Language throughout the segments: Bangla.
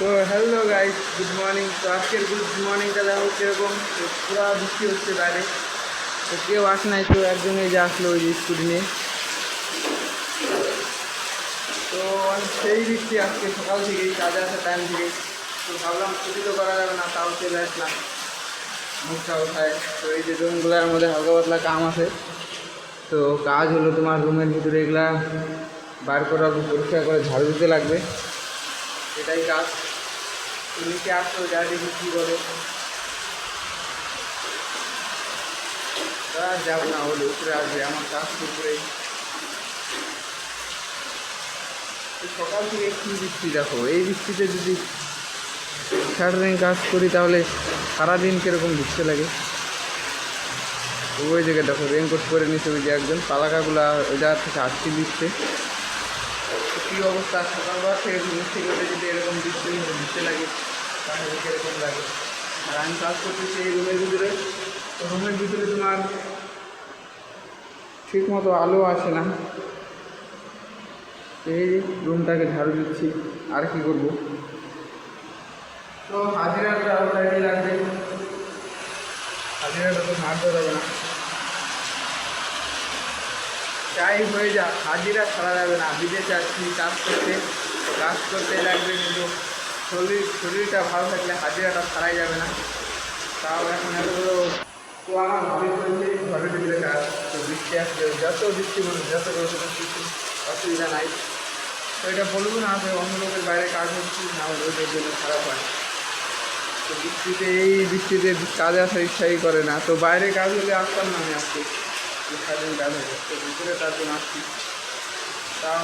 তো হ্যালো গাইস, গুড মর্নিং। তো আজকের গুড মর্নিংটা দেখো কীরকম, পুরো বৃষ্টি হচ্ছে বাইরে। তো কেউ আসে নাই, তো একজন এই যে আসলো ওই যে স্কুটি নিয়ে। তো সেই বৃষ্টি আজকে সকাল থেকেই, কাজে আসার টাইম থেকেই। তো ভাবলাম ছুটি তো করা যাবে না, তাও চলে আসলাম মুখটা ওঠায়। তো এই যে রুমগুলোর মধ্যে হালকা পাতলা কাম আছে। তো কাজ হলো তোমার রুমের ভিতরে এগুলা বার করা, পরিষ্কার করে ঝাড়ু দিতে লাগবে, এটাই কাজ। তো নিচে আসলো, যা দেখি কী বলে। যাবো না, হলে উপরে আসবে, আমার কাজ উপরে। সকাল থেকে কী বৃষ্টি দেখো, এই বৃষ্টিতে যদি সারাদিন কাজ করি তাহলে সারাদিন কীরকম ভিজতে লাগে। ওই জায়গায় দেখো রেনকোট পরে নিচ্ছে ওই যে একজন, পালাকাগুলা ওই জায়গা থেকে আসতে দিচ্ছে। কী অবস্থা, সকালবেলা থেকে মিষ্টি করে যদি এরকম বৃষ্টি ভিজতে লাগে তাহলে কীরকম লাগে। আর আমি কাজ করতেছি এই রুমের ভিতরে। তো রুমের ভিতরে তোমার ঠিক মতো আলো আসে না, এই রুমটাকে ঝাড়ু দিচ্ছি, আর কি করব। তো হাজিরাটা ওটাই লাগবে, হাজিরাটা তো মারতে যাবে না, যাই হয়ে যাক হাজিরা ছাড়া যাবে না। বিদেশে আসছি কাজ করতে লাগবে, কিন্তু শরীরটা ভালো থাকলে হাজিরাটা ছাড়াই যাবে না। তাও এখন এতগুলো তো আমার ভাবি করেছে ঘরের ভিতরে কাজ। তো বৃষ্টি আসবে, যত বৃষ্টি বলবে যত কিছু অসুবিধা নাই। তো এটা বলবো না যে অন্য লোকের বাইরে কাজ হচ্ছে না, ওদের জন্য খারাপ হয়। তো এই বৃষ্টিতে কাজে আসার ইচ্ছাই করে না। তো বাইরে কাজ হলে আসতাম না আমি আজকে, সারাদিন কাজ হবে। তো ভিতরে তার জন্য আসছি, তাও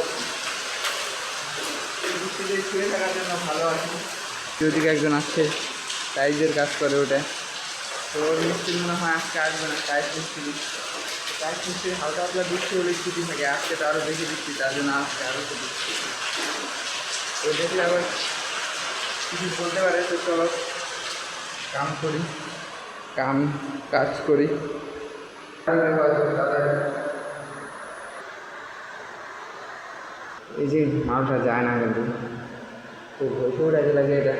বৃষ্টিতে শুয়ে থাকার জন্য ভালো আছে। ওদিকে একজন আসছে, টাইজের কাজ করে ওটা। তো ওর মিস্ত্রি মনে হয় আজকে আসবে না, টাইজ মিস্ত্রি হালকা হালকা বৃষ্টি হলে ছুটি থাকে, আজকে তো আরও বেশি বৃষ্টি, তার জন্য আজকে আরও ছুটি। তো দেখলে আবার কিছু বলতে পারে। তো চলো কাজ করি। এই যে মালটা যায় না, কিন্তু খুব ভয় লাগে এটা।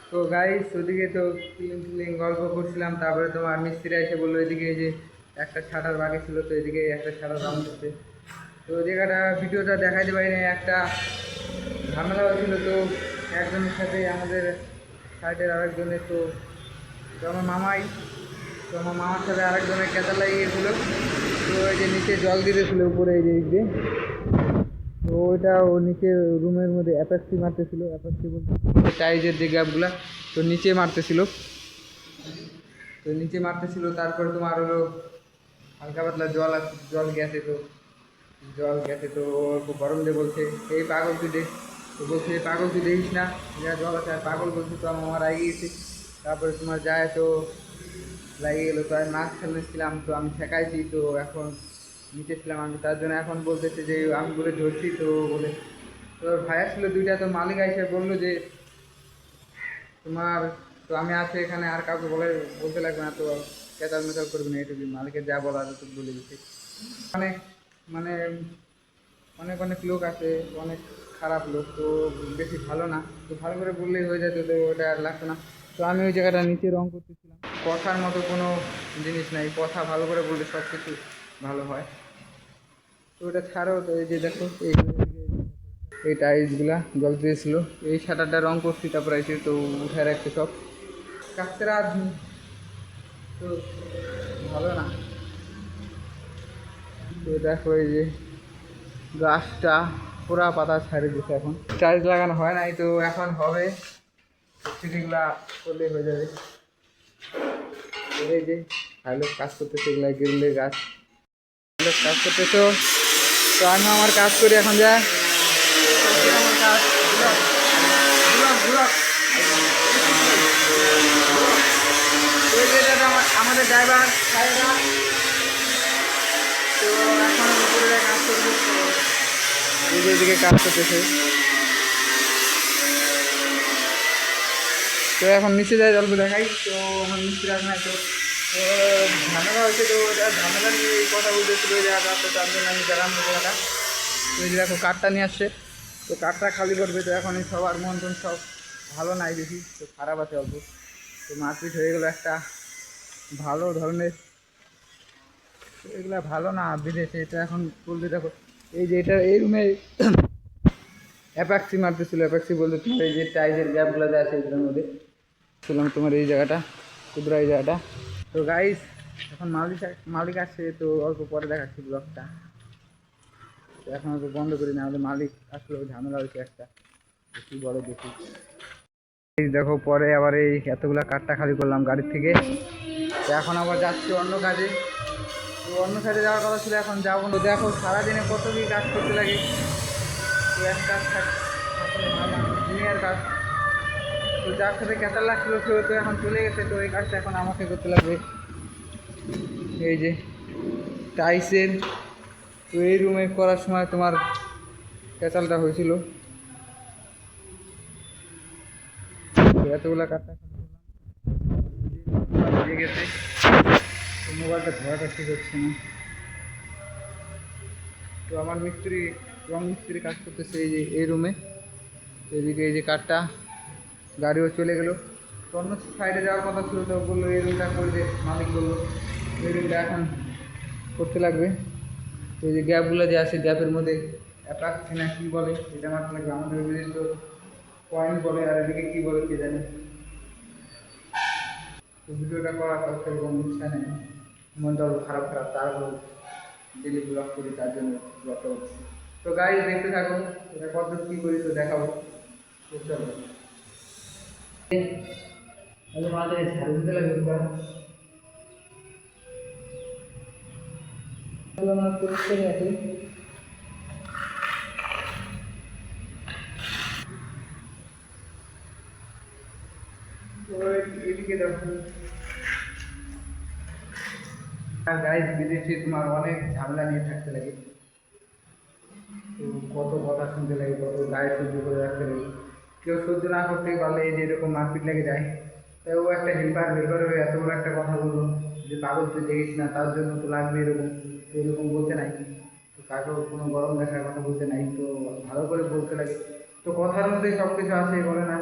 তো গাইস ওদিকে তো ফিলিং গল্প করছিলাম, তারপরে তোমার মিস্ত্রিরা এসে বললো এদিকে এই যে একটা ছাটার বাকি ছিল, তো এদিকে একটা ছাটার দাম করছে। তো ওই জায়গাটা ভিডিওটা দেখাইতে পারি না, একটা ঝামেলা হয়েছিল। তো একজনের সাথে আমাদের সাইডের আরেকজনের, তো আমার মামাই, তো আমার মামার সাথে আরেকজনের কেতা লাগিয়ে গিয়েছিলো। তো ওই যে নিচে জল দিতেছিল উপরে এই যে, তো ওইটা ও নিচে রুমের মধ্যে অ্যাপাক্সি মারতেছিল, অ্যাপাক্সি বলতে টাইজের যে গ্যাপগুলা, তো নিচে মারতেছিল। তারপরে তোমার হলো হালকা পাতলা জল গেছে। তো ওর খুব গরম দিয়ে বলছে এই পাগল তুই দেখ, তো বলছে এই পাগল তুই দেখিস না যা জল আছে, আর পাগল বলছে। তো আমার আগে গিয়েছে, তারপরে তোমার যায় তো লাগিয়ে গেলো। তো আমি মাছ ফেলেছিলাম, তো আমি ঠেকাইছি, তো এখন নিচে ছিলাম আমি, তার জন্য এখন বলতেছে যে আমি বলে ধরছি। তো বলে তোর ভাইয়া ছিল দুইটা, তো মালিক এসে বললো যে তোমার, তো আমি আছি এখানে, আর কাউকে বলতে লাগবে না, তো কেতাল মেতাল করবি না, এটুকু মালিকের যা বলা তো বলে দিচ্ছি। অনেক মানে অনেক অনেক লোক আছে, অনেক খারাপ লোক, তো বেশি ভালো না। তো ভালো করে বললেই হয়ে যেত, তো ওটা আর লাগতো না। তো আমি ওই জায়গাটা নিচে রং করতেছিলাম, কথার মতো কোনো জিনিস নাই, কথা ভালো করে বললে সব কিছু ভালো হয়। তো ওটা ছাড়ো। তো এই যে দেখো এই টাইলসগুলা জল দিয়েছিল, এই শাটারটা রং করছি, তারপরে এসে তো উঠে রাখছে সব কাজটা। তো ভালো না। তো দেখো এই যে গাছটা পুরা পাতা ছাড়ে দিচ্ছে, এখন টাইলস লাগানো হয় নাই, তো এখন হবে, সিটিগুলা করলে হয়ে যাবে। এই যে ভালো কাজ করতেছে, এগুলা গ্রিলের গাছ কাজ করতেছো। তো আমি আমার কাজ করি এখন, যা আমার কাজ আমাদের ড্রাইভার সাহেবরা। তো এখন উপরে কাজ করবো, এদিকে কাজ করতেছে। তো এখন নিচে যাই, গল্প দেখাই। তো আমার মিস্ত্রি আসে না, তো ঝামেলা হয়েছে। তো ঝামেলা নিয়ে কথা বলতেছিল, তার জন্য আমি গেলাম জায়গাটা। তো এই যে দেখো কাঠটা নিয়ে আসছে। তো কাঠটা খালি করবে, তো এখন সবার মন টন সব ভালো নাই বেশি, তো খারাপ আছে অল্প। তো মারপিট হয়ে গেলো একটা ভালো ধরনের, এগুলা ভালো না বিদেশে। এটা এখন বলতে দেখো এই যে এটা এই রুমে অ্যাপাক্সি মারতেছিল, অ্যাপাক্সি বলতে তোমার এই যে টাইজের গ্যাপগুলো দেওয়া আছে এগুলোর মধ্যে ছিলাম তোমার এই জায়গাটা, ক্ষুদ্র এই জায়গাটা। তো গাইস এখন মালিক আসছে, তো অল্প পরে দেখাচ্ছি ব্লগটা। তো এখন তো বন্ধ করি না, আমাদের মালিক আসলে ঝামেলা হয়েছে একটা, কি বড় দেখি। এই দেখো পরে আবার এই এতগুলা কাঠটা খালি করলাম গাড়ির থেকে, তো এখন আবার যাচ্ছি অন্য কাজে। তো অন্য সাইডে যাওয়ার কথা ছিল, এখন যাবো না। দেখো সারাদিনে কত কি কাজ করতে লাগে, তো এক কাজ দুনিয়ার কাজ। তো যার সাথে ক্যাটার লাগছিল সে তো এখন চলে গেছে, তো এই কাজটা এখন আমাকে করতে লাগবে। এই যে টাইসের, তো এই রুমে করার সময় তোমার ক্যাচালটা হয়েছিল, তো এতগুলো কাঠটা দিয়ে গেছে। তো মোবাইলটা ধরাটা ঠিক হচ্ছে না। তো আমার মিস্ত্রি রং মিস্ত্রি কাজ করতেছে এই যে এই রুমে, এদিকে এই যে কাঠটা গাড়িও চলে গেলো। তো অন্য সাইডে যাওয়ার কথা ছিল, তো বললো এই রুমটা করবে, মালিক বললো এই রুমটা এখন করতে লাগবে। তো এই যে গ্যাপগুলো যে আছে গ্যাপের মধ্যে অ্যাপাক্সি না কী বলে এটা মারতে লাগবে, আমাদের বিদেশ তো পয়েন্ট বলে, আর এদিকে কী বলে কে জানে। তো ভিডিওটা করার পর সেরকম ইচ্ছা নেই, মনটা খারাপ খারাপ, তারপর ডেলি ব্লগ করি, তার জন্য ব্লগটা করছি। তো গাইজ দেখতে থাকো এটা কত কী করি, তো দেখাবো। বুঝতে পারবো মাঝে ঝাড়ু দিতে লাগবে এদিকে দেখো। আর গাইজ বিদেশে তোমার অনেক ঝামেলা নিয়ে থাকতে লাগে, তো কত কথা শুনতে লাগে, কত গায়ে সহ্য করে রাখতে লাগে। কেউ সহ্য না করতে পারলে এই যে এরকম মারপিট লেগে যায়। তাই ও একটা হেল্পার হয়ে এত বড় একটা কথা বললো যে পাগল তুই দেখিস না, তার জন্য তো লাগবে এরকম, তো এরকম বলতে নাই, তো কাকেও কোনো গরম দেখার কথা বলতে নাই, তো ভালো করে বলতে লাগে। তো কথার মধ্যেই সব কিছু আছে বলে না,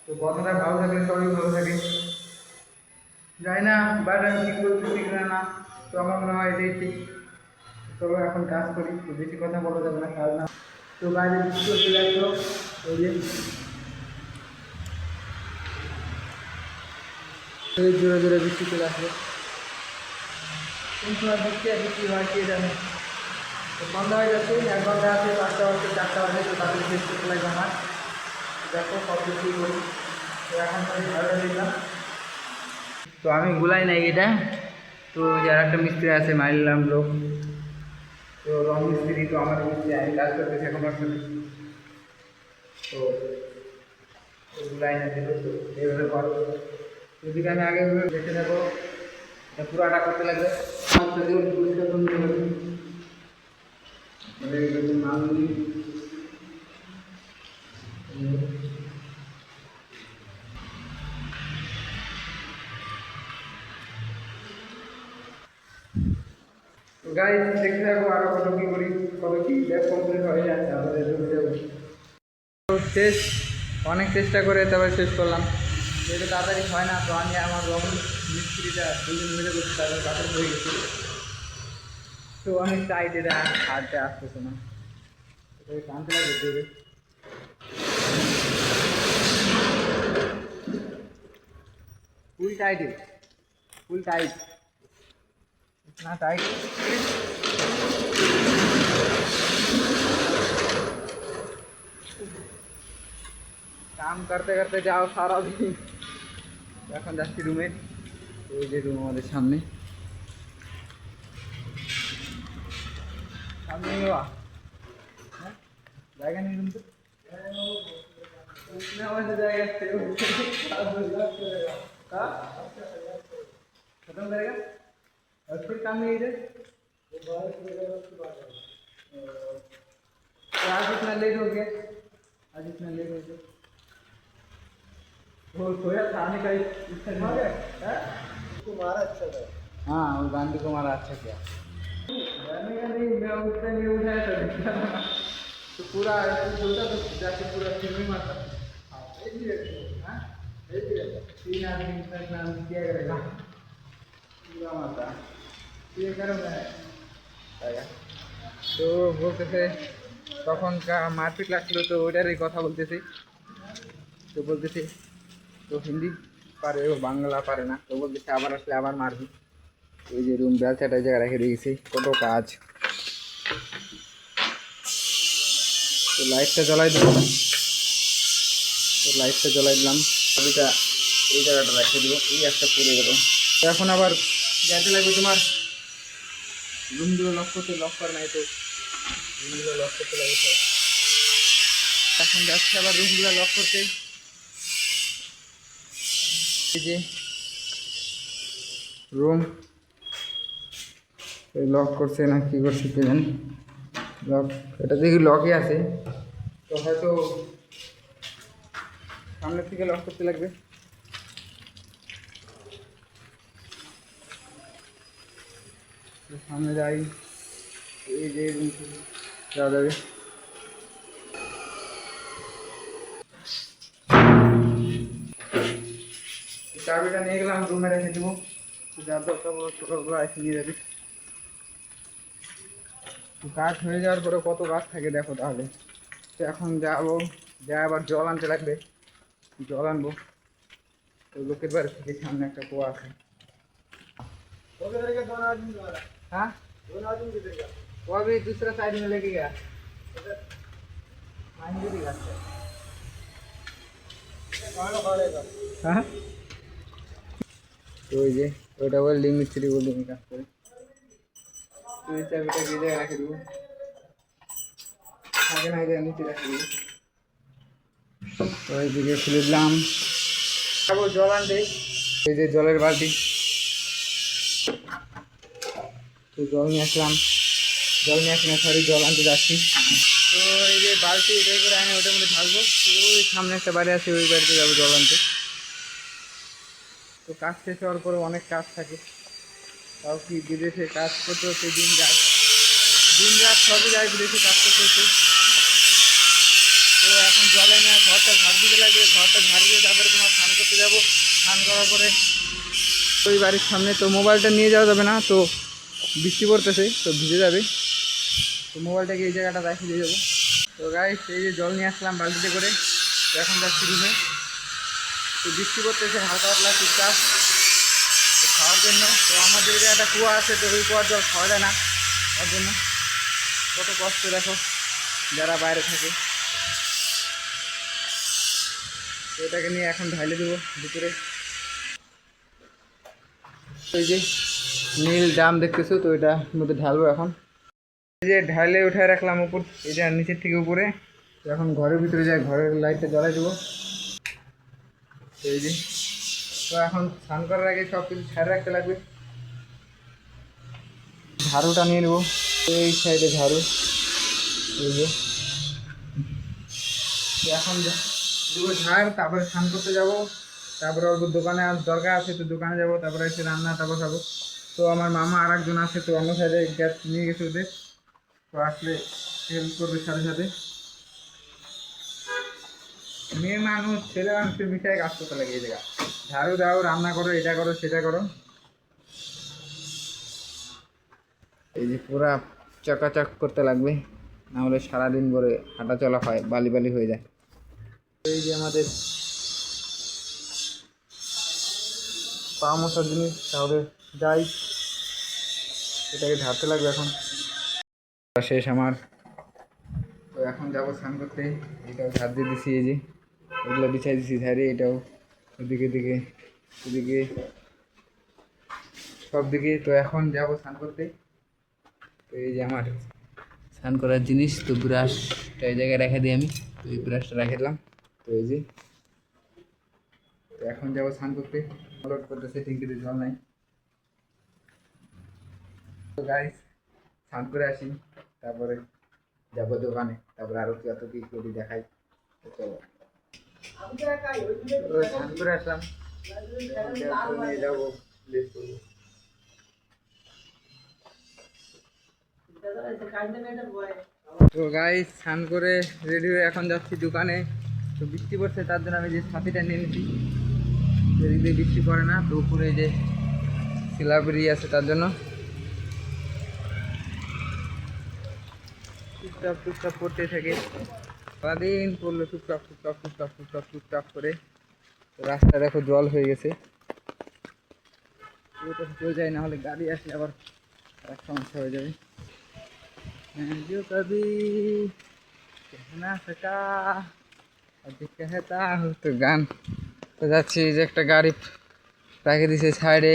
তো কথাটা ভালো থাকলে সবই ভালো থাকে। যাই না বাট আমি ঠিক করতে ঠিক না, তো আমার মনে হয় এটাই ঠিক। চলো এখন কাজ করি, তো বেশি কথা বলা যাবে না কাজ না। তো বাইরে বৃষ্টি চলে আসলো, ওই যে জোরে জোরে বৃষ্টি চলে আসলো, কোন সময় বৃষ্টি আর বৃষ্টি হয় কে জানে। তো সন্ধ্যা হয়ে যাচ্ছে, 1 ঘন্টা আছে, 5টা বাজে 4টা বাজে, তো তাদের শেষ করতে লাগবে আমার। দেখো সব কিছুই করি, তো এখন আমি ভালো দিলাম। তো আমি গুলাই নাই এটা, তো যারা একটা মিস্ত্রি আছে মাইলাম লোক, তো রং মিস্ত্রি, তো আমার মিস্ত্রি আমি কাজ করতেছি এখন ওর সাথে। তো গুলাই না দিল, তো এইভাবে করো। যদি আমি আগে দেখে থাকো, এটা পুরাটা করতে লাগবে। গাইজ দেখতে থাকো আরো কত কি করি, কত কি ব্যাগ কমপ্লিট হয়ে যাচ্ছে আমাদের। শেষ, অনেক চেষ্টা করে তারপরে শেষ করলাম, যেহেতু তাড়াতাড়ি হয় না। তো আমি আমার রং মিস্ত্রিটা দুজন মিলে করছি, তারপরে কাপড় হয়ে গেছি, তো অনেক টাইট, এটা হাতে আসতেছে না, এটাকে টানতে লাগবে জোরে। ফুল টাইট, ফুল टाइट, इतना टाइट। काम करते करते जाओ सारा दिन। এখন যাচ্ছি রুমে, ওই যে রুম আমাদের সামনে সামনে হ্যাঁ জায়গা নেই, রুম তো জায়গা खत्म करेगा और फिर काम नहीं इधर। आज इतना लेट हो गया, आज इतना लेट हो गया, वो सोया था आने का इच्छा नहीं है। तुम्हारा अच्छा था, हाँ वो गांधी को मारा अच्छा किया, जाने का नहीं, मैं उससे नहीं उठाया था। तो तो पूरा बोलता तो जाके पूरा फिल्म ही मारता। हाँ, एक ही है, हाँ, एक ही है। 3 आदमी इतना इतना आदमी क्या करेगा? पूरा मारता। ये करो मैं आया। তো বলতেছে তখনকার মারপিট লাগছিল, তো ওইটারই কথা বলতেছি। তো বলতেছি তো হিন্দি পারে, ও বাংলা পারে না, তো বলতেছে আবার আসলে আবার মারবি। ওই যে রুম বেলচাটা এই জায়গায় রেখে দিয়েছি, কত কাজ। তো লাইটটা জ্বলাই দেবো, তো লাইটটা জ্বলাই দিলাম। ছবিটা এই জায়গাটা রেখে দেবো, এই একটা পরে গেল। তো এখন আবার যাইতে লাগবে তোমার রুমগুলো লক করতে, লক করে নাই তো রুমগুলো লক করতে লাগবে সব। এখন যাচ্ছে আবার রুমগুলো লক করতে। এই যে রুম লক করছে না কি করছে কে জানি, লক এটা দেখি লকই আছে, তো হয়তো সামনের থেকে লক করতে লাগবে। সামনে যাই, এই যে রুম থেকে যাওয়া যাবে। চাবিটা নিয়ে গেলাম, রুমে রেখে দেবো, যার দরকার ছোটোগুলো এসে নিয়ে যাবে। কাজ হয়ে যাওয়ার পরে কত কাজ থাকে দেখো তাহলে। তো এখন যাবো, যা আবার জল আনতে লাগবে, জল আনবো। তো লোকের বাড়ি থেকে সামনে একটা কুয়া আছে। हाँ वो अभी दूसरा साइड में लेके गया। हाँ তো ওই যে ওইটা ওয়েল্ডিং মিস্ত্রি ওয়েল্ডিং কাজ করে। তো এই চাবিটা গিয়ে জায়গায় রেখে দেবো, আগে না জায়গায় নিচে রেখে দেবো। তো এইদিকে খুলে দিলাম, যাবো জল আনতে। এই যে জলের বালতি, তো জল নিয়ে আসলাম, সরি জল আনতে যাচ্ছি। তো এই যে বালতি এটাই করে আনে ওটার মধ্যে ঢালবো। তো ওই সামনে একটা বাড়ি আছে, ওই বাড়িতে যাবো জল আনতে। তো কাজ শেষ হওয়ার পরে অনেক কাজ থাকে, তাও কি বিদেশে কাজ করতে হচ্ছে দিন রাত সবই যায় বিদেশে কাজ করতে হচ্ছে। তো এখন জল এনে ঘরটা ঝাড় দিতে লাগবে, ঘরটা ঝাড় দিয়ে তারপরে তোমার স্নান করতে যাবো। স্নান করার পরে ওই বাড়ির সামনে তো মোবাইলটা নিয়ে যাওয়া যাবে না, তো বৃষ্টি পড়তেছে তো ভিজে যাবে, তো মোবাইলটাকে এই জায়গাটা রেখে দিয়ে যাবো। তো গাইস এই যে জল নিয়ে আসলাম বালতিতে করে, তো এখন যাচ্ছি রুমে। তো বৃষ্টি পড়তেছে হালকা পাতলা টুকটাক খাওয়ার জন্য। তো আমাদের যে একটা কুয়া আছে, তো ওই কুয়ার জল খাওয়া যায় না, তার জন্য কত কষ্ট দেখো যারা বাইরে থাকে। তো এটাকে নিয়ে এখন ঢাইলে দেবো ভিতরে। এই যে নীল ড্রাম দেখতেছো, তো এটার মধ্যে ঢালবো এখন। এই যে ঢাইলে উঠায় রাখলাম উপর, এটা নিচের থেকে উপরে। তো এখন ঘরের ভিতরে যাই, ঘরের লাইটটা জ্বালাই দেবো। এই যে তো এখন স্নান করার আগে সব কিছু ছাড় রাখতে লাগবে। ঝাড়ুটা নিয়ে নেবো, এই সাইডে ঝাড়ু। এই যে এখন দেবো ঝাড়, তারপরে স্নান করতে যাব, তারপরে অল্প দোকানে দরকার আছে, তো দোকানে যাব, তারপরে এসে রান্না তারপর খাবো। তো আমার মামা আর একজন আছে, তো অন্য সাইডে গ্যাস নিয়ে গেছে ওদের, তো আসলে হেল্প করবে সাথে সাথে। মেয়ে মানুষ ছেলে মানুষের মিশায় কাজ করতে লাগে এই জায়গা, ঝাড়ু দাও, রান্না করো, এটা করো সেটা করো। এই যে পুরা চকাচক করতে লাগবে, না হলে সারাদিন ভরে হাঁটা চলা হয়, বালি বালি হয়ে যায়। এই যে আমাদের পা মশার জিনিস, তাহলে যাই, এটাকে ঝাড়তে লাগবে এখন। শেষ আমার, তো এখন যাবো স্নান করতে। এটাও ঝাড় দিয়ে দিছি, এই যে এগুলো বিছাই দিছি ঝাড়িয়ে, এটাও ওদিকে দিকে ওদিকে সব দিকে। তো এখন যাবো স্নান করতে। তো এই যে আমার স্নান করার জিনিস, তো ব্রাশটা এই জায়গায় রেখে দিই আমি, তো এই ব্রাশটা রেখে দিলাম। তো এই যে তো এখন যাবো স্নান করতে, লোড করতেছে, ট্যাঙ্কিতে জল নাই। তো গাইস স্নান করে আসি, তারপরে যাবো দোকানে, তারপরে আরো কত কি করি দেখাই। তো চলো, স্নান করে আসলাম, নিয়ে যাবো প্লেস করবো। তো গাইস স্নান করে রেডি হয়ে এখন যাচ্ছি দোকানে। তো বৃষ্টি পড়ছে তার জন্য আমি যে ছাতিটা নিয়ে নিচ্ছি, এদিক দিয়ে বৃষ্টি পড়ে না, তো উপরে যে শিলাবরি আছে তার জন্য টুকটাপ টুকটাপ পড়তে থাকে। সারাদিন পড়লো টুকটাপ টুকটাপ টুকটাপ টুকটাপ টুকটাপ করে। তো রাস্তা দেখো জল হয়ে গেছে, কেউ যায় না হলে গাড়ি আসলে আবার এক সমস্যা হয়ে যাবে। जो कभी कहना सका अभी कहता हूँ तो গান। তো যাচ্ছি এই যে একটা গাড়ি রেখে দিছে সাইডে,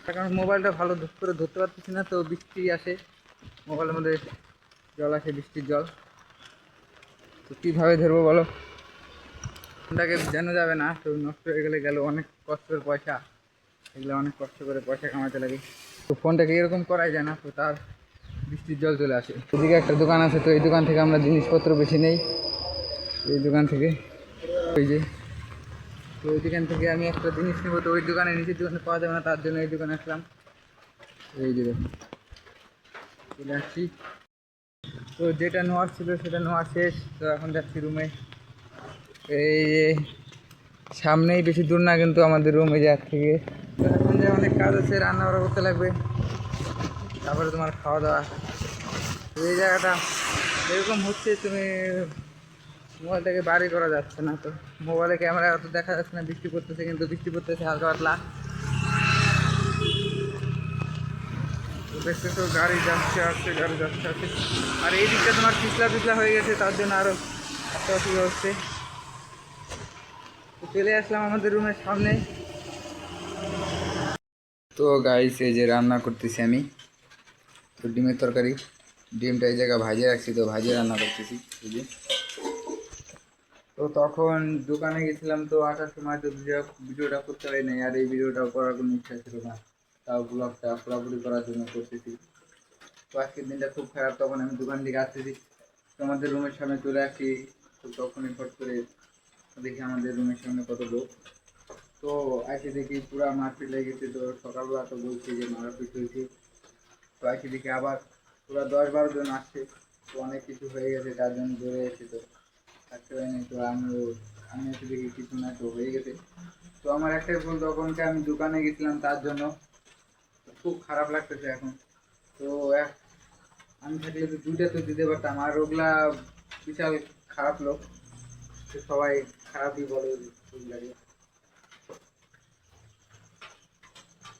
কারণ মোবাইলটা ভালো করে ধরতে পারতেছি না, তো বৃষ্টি আসে মোবাইলের মধ্যে, জল আসে বৃষ্টির জল, তো কীভাবে ধরবো বলো? ফোনটাকে জানা যাবে না, তো নষ্ট হয়ে গেলে গেল অনেক কষ্টের পয়সা, এগুলো অনেক কষ্ট করে পয়সা কামাতে লাগে। তো ফোনটাকে এরকম করাই যায় না, তো তার বৃষ্টির জল চলে আসে। এদিকে একটা দোকান আছে, তো এই দোকান থেকে আমরা জিনিসপত্র বেশি নেই, এই দোকান থেকে ওই যে, তো ওই দোকান থেকে আমি একটা জিনিস নেবো, তো ওই দোকানে নিচের দোকানে পাওয়া যাবে না, তার জন্য এই দোকানে আসলাম। এই যে দেখুন চলে আসছি। তো যেটা নেওয়ার ছিল সেটা নেওয়া শেষ, তো এখন যাচ্ছি রুমে। এই যে সামনেই, বেশি দূর না কিন্তু আমাদের রুমে যাওয়ার থেকে। তো এখন যে অনেক কাজ আছে, রান্না বান্না করতে লাগবে, তারপরে তোমার খাওয়া দাওয়া। তো এই জায়গাটা এরকম হচ্ছে, তুমি মোবাইল থেকে বাড়ি করা যাচ্ছে না, তো মোবাইলে ক্যামেরা অত দেখা যাচ্ছে না, বৃষ্টি পড়তেছে কিন্তু বৃষ্টি পড়তেছে হালকা পাতলা। তো দেখতেছো গাড়ি যাচ্ছে আসছে, গাড়ি যাচ্ছে আসছে, আর এই দিকটা তোমার পিছলা পিছলা হয়ে গেছে, তার জন্য আরও একটা অসুবিধা হচ্ছে। তো চলে আসলাম আমাদের রুমের সামনে। তো গাইস এই যে রান্না করতেছি আমি, তো ডিমের তরকারি, ডিমটা এই জায়গায় ভাজিয়ে রাখছি, তো ভাজিয়ে রান্না করতেছি এই যে। তো তখন দোকানে গেছিলাম, তো আসার সময় তো ভিডিওটা করতে পারি নাই, আর এই ভিডিওটা করার কোনো ইচ্ছা ছিল না, তাও ব্লগটা পুরোপুরি করার জন্য করতেছি। তো আজকের দিনটা খুব খারাপ, তখন আমি দোকান থেকে আসতেছি, তো আমাদের রুমের সামনে চলে আসি, তো তখনই ফট করে দেখি আমাদের রুমের সামনে কত লোক। তো এসে দেখি পুরা মারপিট লেগে গেছে, তো সকালবেলা তো বলছি যে মারপিট হয়েছে, তো এসে দেখি আবার পুরা 10-12 জন আসছে, তো অনেক কিছু হয়ে গেছে, তার জন্য ধরে এসে তো থাকতে পারিনি। তো আমি এসে দেখি কিছু না, তো হয়ে গেছে। তো আমার একটাই ভুল, তখনকে আমি দোকানে গেছিলাম তার জন্য, খুব খারাপ লাগতেছে এখন। তো আমি থাকলে তো দুইটা তো দিতে পারতাম, আর ওগুলা বিশাল খারাপ লোক, তো সবাই খারাপই বলে ওগুলাকে।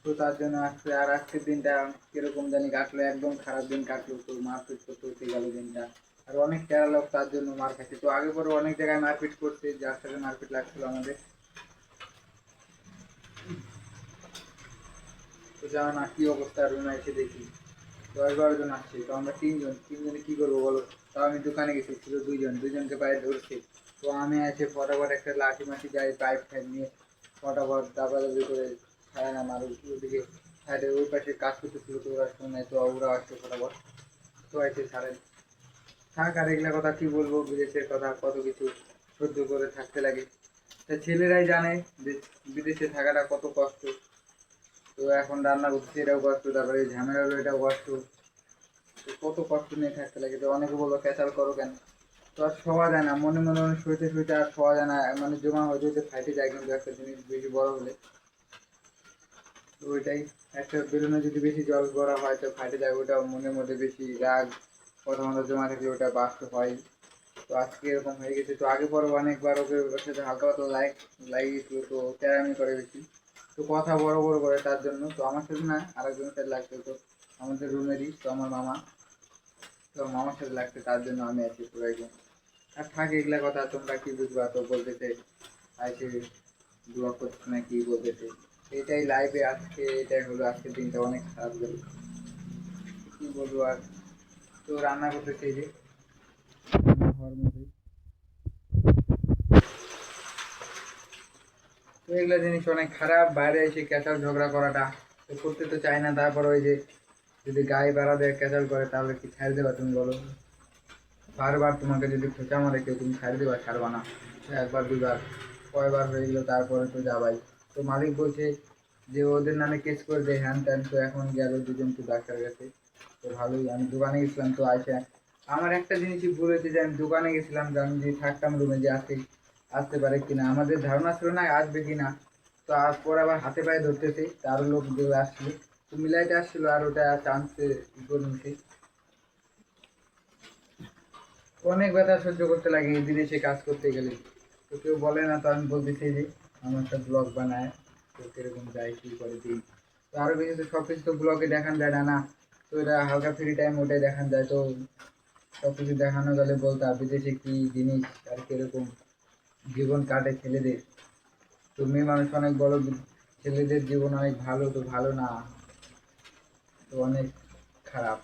তো তার জন্য আজকে, আর আজকের দিনটা কিরকম জানি কাটলো, একদম খারাপ দিন কাটলো, তো মারপিট করতে করতে গেল দিনটা। আর অনেক প্যারা লোক তার জন্য মার খাচ্ছে, তো আগে পরে অনেক জায়গায় মারপিট করছে, যার সাথে মারপিট লাগছিল আমাদের। তো জানো না কি অবস্থা, রুমে এসে দেখি 10-12 জন আসছে, তো আমরা তিনজনে কি করবো বলো? তাও আমি দোকানে গেছি, ছিল দুইজনকে পায়ে ধরছে। তো আমি এসে ফটাফট একটা লাঠি মাঠি যাই, পাইপ ফাইপ নিয়ে ফটাফট দাবাদাবি করে ছাড়া না মারু। ওদিকে সাইডে ওই পাশে কাজ করতেছিল, তো ওরা শুনে, তো ওরা আসছে ফটাফট, তো এসে ছাড়েন। থাক, আর এগুলা কথা কি বলবো, বিদেশের কথা কত কিছু সহ্য করে থাকতে লাগে, তা ছেলেরাই জানে যে বিদেশে থাকাটা কত কষ্ট। তো এখন রান্না করছি এটাও কষ্ট, তারপরে এই ঝামেলা হলো এটাও কষ্ট, তো কত কষ্ট নিয়ে থাকতে লাগে। তো অনেকে বলবো ক্যাচাল করো কেন, তো আর শোয়া যায় না, মনে মনে মনে শুইতে শুইতে আর শোয়া যায় না, মানে জমা হয়ে যেতে ফাইটে যায়, কিন্তু একটা জিনিস বেশি বড় হলে, তো ওইটাই, একটা বেলুনে যদি বেশি জল ভরা হয় তো ফাইটে যায়, ওটা মনের মধ্যে বেশি রাগ কথা মতো জমা থাকলে ওটা বাস্ত হয়। তো আজকে এরকম হয়ে গেছে, তো আগে পরে অনেকবার ওর সাথে হালকা পাতলা লাগিয়েছিল, তো তেরামি করে বেশি, তো কথা বড় বড় করে তার জন্য। তো আমার সাথে না, আরেকজনের সাথে লাগতো, তো আমাদের রুমেরই, তো আমার মামা, তো মামার সাথে লাগছে, তার জন্য আমি আছি পুরো একদম। আর থাকে এগুলা কথা, তোমরা কি বুঝবা, তো বলতেছে আইসে ব্লগ করছে না কি বলতেছে, এটাই লাইভে আজকে, এটাই হলো আজকের দিনটা অনেক খারাপ গেল, কি বলবো আর। তো রান্না করতেছে এই যে হওয়ার মতোই। তো এগুলো জিনিস অনেক খারাপ, বাইরে এসে ক্যাচাল ঝগড়া করাটা তো করতে তো চাই না, তারপর ওই যে যদি গায়ে বেড়া দেয় ক্যাচাল করে, তাহলে কি ছাড় দেবা তুমি বলো? বারবার তোমাকে যদি খোঁচা মারে কেউ, তুমি ছাড় দেবা? ছাড়বা না। একবার দুবার কয়বার হয়ে গেলো, তারপরে তো যাবাই। তো মালিক বলছে যে ওদের নামে কেস করে দেয় হ্যান ত্যান, তো এখন গেল দুজন তো ডাক্তার কাছে, তো ভালোই। আমি দোকানে গেছিলাম, তো আসে আমার একটা জিনিসই ভুল হয়েছে যে আমি দোকানে গেছিলাম, যে আমি যে থাকতাম রুমে, যে আসতে পারে কিনা, আমাদের ধারণা ছিল না আসবে কিনা। তো আর পরে আবার হাতে পায়ে ধরতেছি, তারও লোক যেগুলো আসছিল তো মিলাইতে আসছিল, আর ওটা চান্সে ই করে নিছি। অনেক ব্যথা সহ্য করতে লাগে এই বিদেশে কাজ করতে গেলে। তো কেউ বলে না, তো আমি বলতেছি যে আমার একটা ব্লগ বানায়, তো কিরকম যায় কী করে দিই। তো আরও বেশি তো সব কিছু তো ব্লগে দেখান যায় না, না। তো এটা হালকা ফ্রি টাইম ওটাই দেখান যায়। তো সব কিছু দেখানো গেলে বলতে বিদেশে কী জিনিস আর কীরকম জীবন কাটে ছেলেদের। তো মেয়ে মানুষ অনেক বড়, ছেলেদের জীবন অনেক ভালো, তো ভালো না, তো অনেক খারাপ।